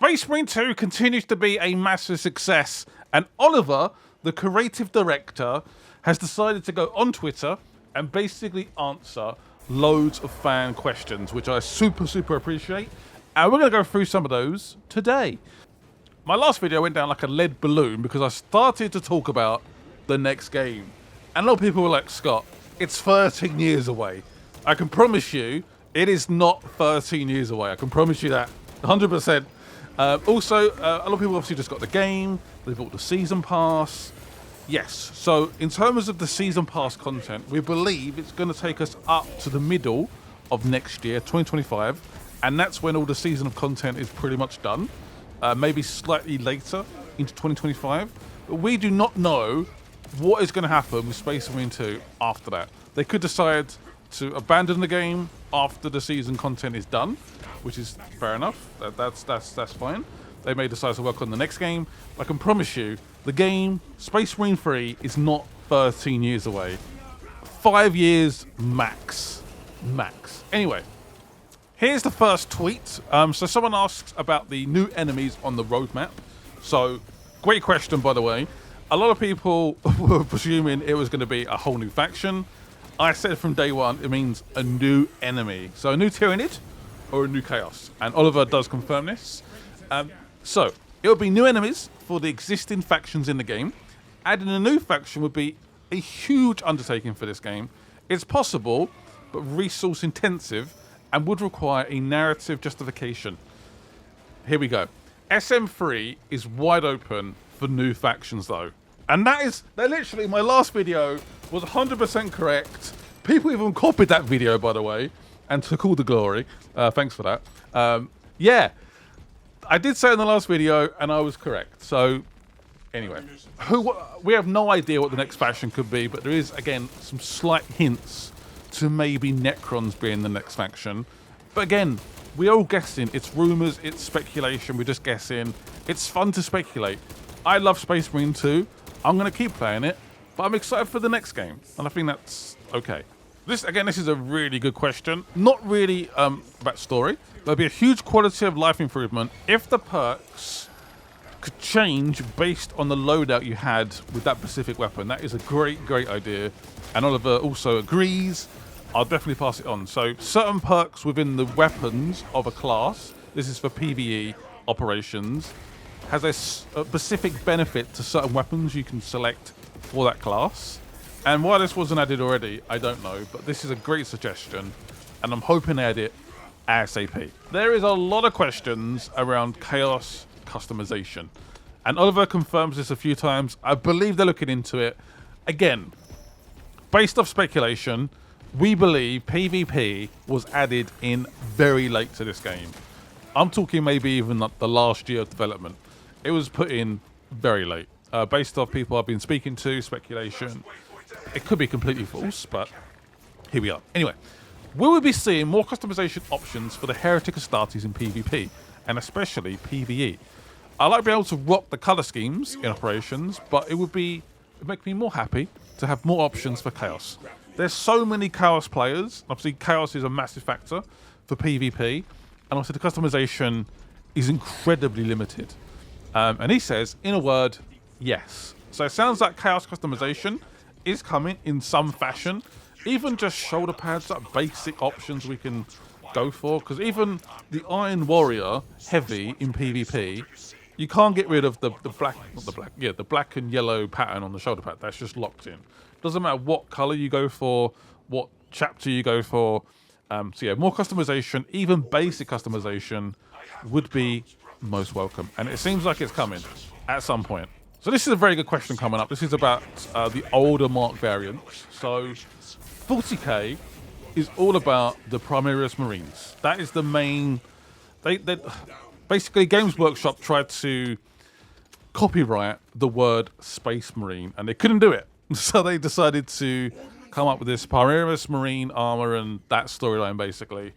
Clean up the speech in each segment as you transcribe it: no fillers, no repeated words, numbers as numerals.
Space Marine 2 continues to be a massive success, and Oliver, the creative director, has decided to go on Twitter and basically answer loads of fan questions, which I super appreciate. And we're going to go through some of those today. My last video went down like a lead balloon because I started to talk about the next game. And a lot of people were like, Scott, it's 13 years away. I can promise you, it is not 13 years away. I can promise you that 100%. Also, a lot of people obviously just got the game. They bought the season pass. Yes, so in terms of the season pass content, we believe it's going to take us up to the middle of next year, 2025. And that's when all the season of content is pretty much done. Maybe slightly later into 2025. But we do not know what is going to happen with Space Marine 2 after that. They could decide to abandon the game after the season content is done, which is fair enough. That's fine. They may decide to work on the next game. I can promise you, the game, Space Marine 3, is not 13 years away. 5 years max. Max. Anyway, here's the first tweet. So someone asks about the new enemies on the roadmap. So, great question, by the way. A lot of people were presuming it was going to be a whole new faction. I said from day one, it means a new enemy. So a new Tyranid or a new Chaos. And Oliver does confirm this. So it will be new enemies for the existing factions in the game. Adding a new faction would be a huge undertaking for this game. It's possible, but resource intensive and would require a narrative justification. Here we go. SM3 is wide open for new factions though. And that literally, my last video was 100% correct. People even copied that video, by the way, and took all the glory. Thanks for that. Yeah, I did say in the last video, and I was correct. So, anyway, we have no idea what the next faction could be, but there is, again, some slight hints to maybe Necrons being the next faction. But again, we're all guessing. It's rumors, it's speculation, we're just guessing. It's fun to speculate. I love Space Marine 2. I'm going to keep playing it, but I'm excited for the next game, and I think that's okay. This is a really good question. Not really about story, but it'd be a huge quality of life improvement if the perks could change based on the loadout you had with that specific weapon. That is a great idea, and Oliver also agrees. I'll definitely pass it on. So certain perks within the weapons of a class, this is for PvE operations, has a specific benefit to certain weapons you can select for that class. And why this wasn't added already, I don't know, but this is a great suggestion, and I'm hoping they add it ASAP. There is a lot of questions around Chaos customization, and Oliver confirms this a few times. I believe they're looking into it. Again, based off speculation, we believe PvP was added in very late to this game. I'm talking maybe even like the last year of development. It was put in very late. Based off people I've been speaking to, speculation. It could be completely false, but here we are. Anyway, will we be seeing more customization options for the Heretic Astartes in PvP, and especially PvE? I like being able to rock the colour schemes in operations, but it would make me more happy to have more options for Chaos. There's so many Chaos players. Obviously, Chaos is a massive factor for PvP, and also the customization is incredibly limited. And he says, in a word, yes. So it sounds like Chaos customization is coming in some fashion. Even just shoulder pads, like basic options we can go for. Because even the Iron Warrior heavy in PvP, you can't get rid of the black and yellow pattern on the shoulder pad. That's just locked in. Doesn't matter what color you go for, what chapter you go for. So yeah, more customization, even basic customization, would be most welcome. And it seems like it's coming at some point. So this is a very good question coming up. This is about the older Mark variants. So 40k is all about the Primaris Marines. That is the main... They basically, Games Workshop tried to copyright the word Space Marine, and they couldn't do it. So they decided to come up with this Primaris Marine armor and that storyline, basically.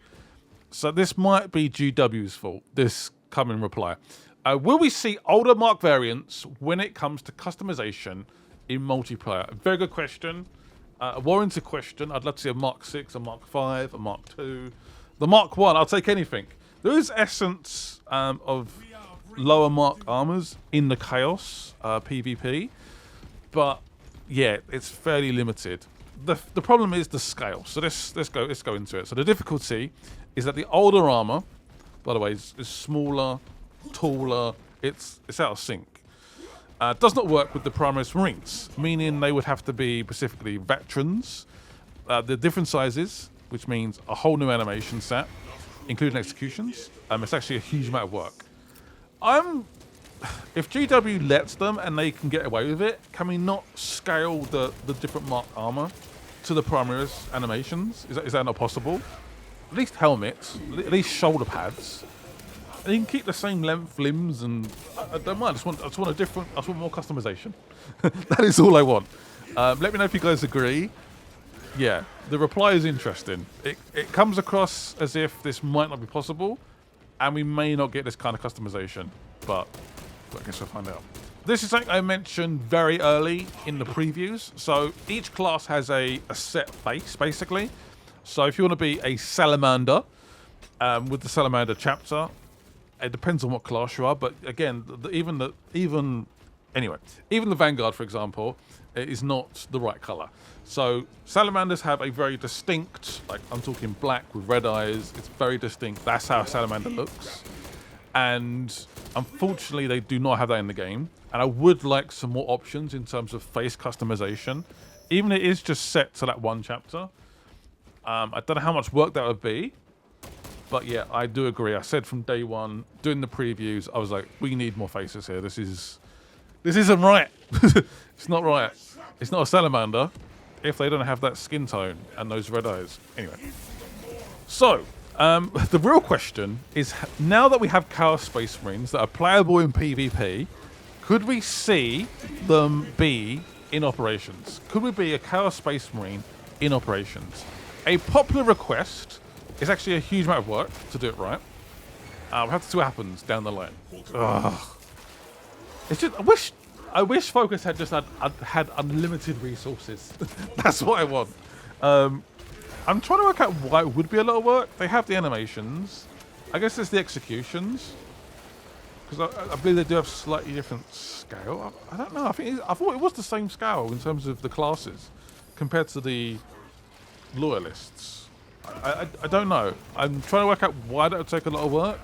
So this might be GW's fault, this coming reply. Will we see older Mark variants when it comes to customization in multiplayer? Very good question. A warranted question. I'd love to see a Mark 6, a Mark 5, a Mark 2. The Mark 1, I'll take anything. There is essence of lower mark armors in the Chaos PvP, but yeah, it's fairly limited. The problem is the scale. So let's go into it. So the difficulty is that the older armor, by the way, is smaller, taller. It's out of sync. Does not work with the Primaris Marines, meaning they would have to be specifically veterans. They're different sizes, which means a whole new animation set, including executions. It's actually a huge amount of work. If GW lets them and they can get away with it, can we not scale the different marked armor to the Primaris animations? Is that not possible? At least helmets, at least shoulder pads. And you can keep the same length limbs, and I don't mind. I just want more customization. That is all I want. Let me know if you guys agree. Yeah, the reply is interesting. It comes across as if this might not be possible, and we may not get this kind of customization, but I guess we'll find out. This is something I mentioned very early in the previews. So each class has a set base, basically. So if you want to be a Salamander, with the Salamander chapter, it depends on what class you are, but again, even the Vanguard, for example, is not the right color. So Salamanders have a very distinct, like I'm talking black with red eyes. It's very distinct. That's how a Salamander looks. And unfortunately, they do not have that in the game. And I would like some more options in terms of face customization, even if it is just set to that one chapter. I don't know how much work that would be. But yeah, I do agree. I said from day one, doing the previews, I was like, we need more faces here. This isn't right. It's not right. It's not a Salamander if they don't have that skin tone and those red eyes. Anyway. So, the real question is, now that we have Chaos Space Marines that are playable in PvP, could we see them be in operations? Could we be a Chaos Space Marine in operations? A popular request. It's actually a huge amount of work to do it right. We'll have to see what happens down the line. Ugh. It's just I wish Focus had just had unlimited resources. That's what I want. I'm trying to work out why it would be a lot of work. They have the animations. I guess it's the executions, because I believe they do have slightly different scale. I don't know. I thought it was the same scale in terms of the classes compared to the loyalists. I don't know. I'm trying to work out why that would take a lot of work.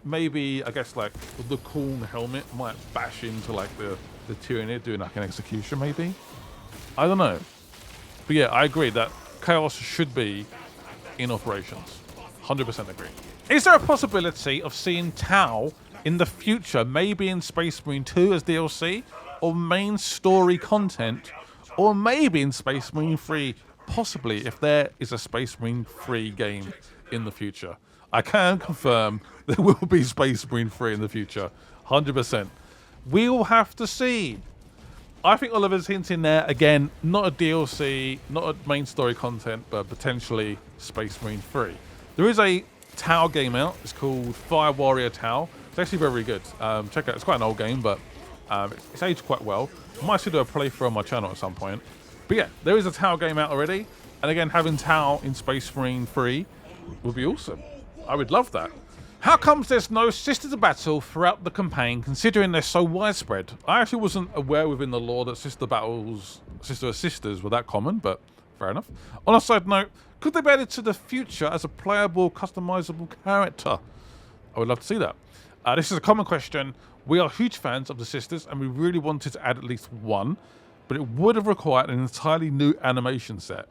Maybe, I guess, like, the Khorne helmet might bash into, like, the Tyranid doing, like, an execution, maybe? I don't know. But yeah, I agree that Chaos should be in operations. 100% agree. Is there a possibility of seeing Tau in the future, maybe in Space Marine 2 as DLC, or main story content, or maybe in Space Marine 3, possibly, if there is a Space Marine 3 game in the future? I can confirm there will be Space Marine 3 in the future. 100%. We will have to see. I think Oliver's hinting there, again, not a DLC, not a main story content, but potentially Space Marine 3. There is a Tau game out. It's called Fire Warrior Tau. It's actually very, very good. Check it out. It's quite an old game, but it's aged quite well. I might still do a playthrough on my channel at some point. But yeah, there is a Tau game out already. And again, having Tau in Space Marine 3 would be awesome. I would love that. How comes there's no Sisters of Battle throughout the campaign, considering they're so widespread? I actually wasn't aware within the lore that Sister Battles, Sister of Sisters were that common, but fair enough. On a side note, could they be added to the future as a playable, customizable character? I would love to see that. This is a common question. We are huge fans of the Sisters, and we really wanted to add at least one, but it would have required an entirely new animation set.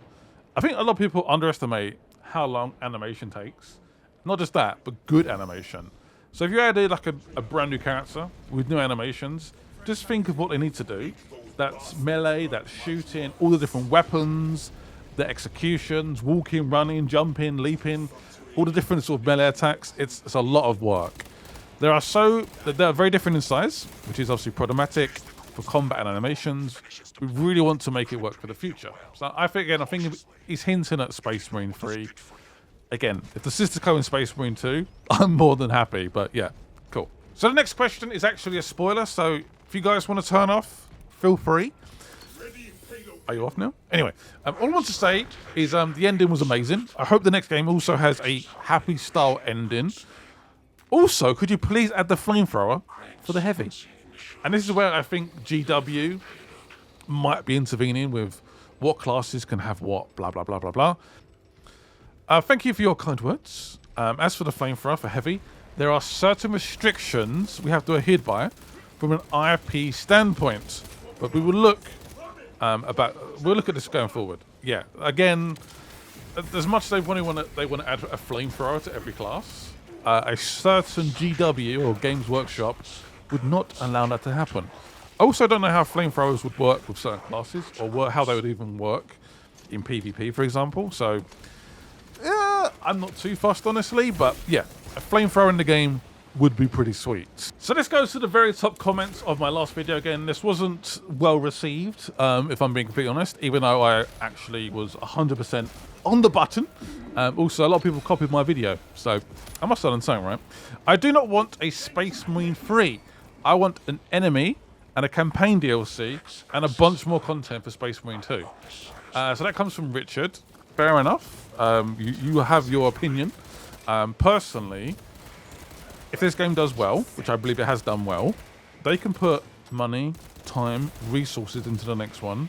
I think a lot of people underestimate how long animation takes. Not just that, but good animation. So if you added like a brand new character with new animations, just think of what they need to do. That's melee, that's shooting, all the different weapons, the executions, walking, running, jumping, leaping, all the different sort of melee attacks. It's a lot of work. They are very different in size, which is obviously problematic for combat and animations. We really want to make it work for the future. So I think he's hinting at Space Marine 3. Again, if the Sisters come in Space Marine 2, I'm more than happy, but yeah, cool. So the next question is actually a spoiler, so if you guys want to turn off, feel free. Are you off now? Anyway, all I want to say is the ending was amazing. I hope the next game also has a happy style ending. Also, could you please add the flamethrower for the heavy? And this is where I think GW might be intervening with what classes can have what, blah, blah, blah, blah, blah. Thank you for your kind words. As for the flamethrower for heavy, there are certain restrictions we have to adhere by from an IP standpoint. But we will look we'll look at this going forward. Yeah, again, as much as they want to add a flamethrower to every class, a certain GW or Games Workshop would not allow that to happen. I also don't know how flamethrowers would work with certain classes, or how they would even work in PvP, for example. So, I'm not too fussed, honestly, but yeah, a flamethrower in the game would be pretty sweet. So this goes to the very top comments of my last video. Again, this wasn't well received, if I'm being completely honest, even though I actually was 100% on the button. Also, a lot of people copied my video, so I must have done something right. I do not want a Space Marine 3. I want an enemy and a campaign DLC and a bunch more content for Space Marine 2. So that comes from Richard. Fair enough. You have your opinion. Personally, if this game does well, which I believe it has done well, they can put money, time, resources into the next one.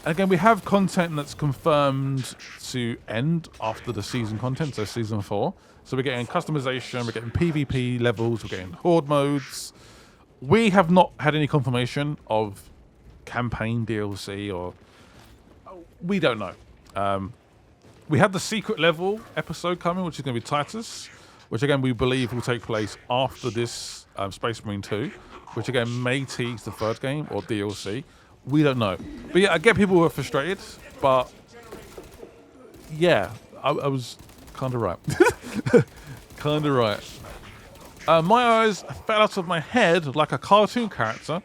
And again, we have content that's confirmed to end after the season content, so season 4. So we're getting customization, we're getting PvP levels, we're getting horde modes. We have not had any confirmation of campaign DLC, or we don't know. We have the secret level episode coming, which is going to be Titus, which again we believe will take place after this Space Marine 2, which again may tease the third game or DLC. We don't know. But yeah, I get people who are frustrated, but yeah, I was kind of right. Kind of right. My eyes fell out of my head like a cartoon character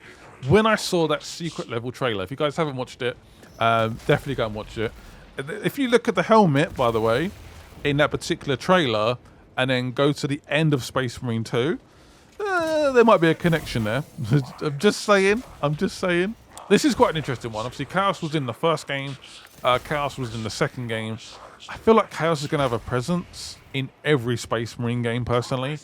when I saw that secret level trailer. If you guys haven't watched it, definitely go and watch it. If you look at the helmet, by the way, in that particular trailer, and then go to the end of Space Marine 2, there might be a connection there. I'm just saying. This is quite an interesting one. Obviously, Chaos was in the first game. Chaos was in the second game. I feel like Chaos is going to have a presence in every Space Marine game, personally.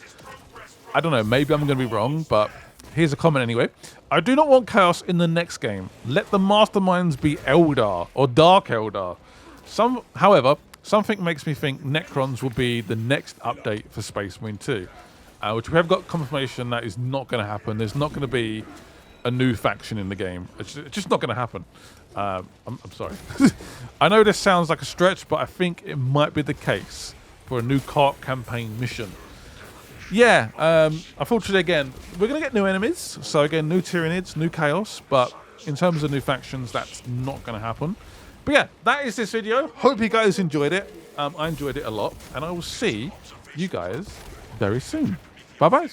I don't know. Maybe I'm going to be wrong, but here's a comment anyway. I do not want Chaos in the next game. Let the masterminds be Eldar or Dark Eldar. However, something makes me think Necrons will be the next update for Space Marine 2, which we have got confirmation that is not going to happen. There's not going to be a new faction in the game. It's just not going to happen. I'm sorry. I know this sounds like a stretch, but I think it might be the case for a new co-op campaign mission. Yeah, unfortunately, again, we're going to get new enemies. So again, new Tyranids, new Chaos, but in terms of new factions, that's not going to happen. But yeah, that is this video. Hope you guys enjoyed it. I enjoyed it a lot, and I will see you guys very soon. Bye-bye.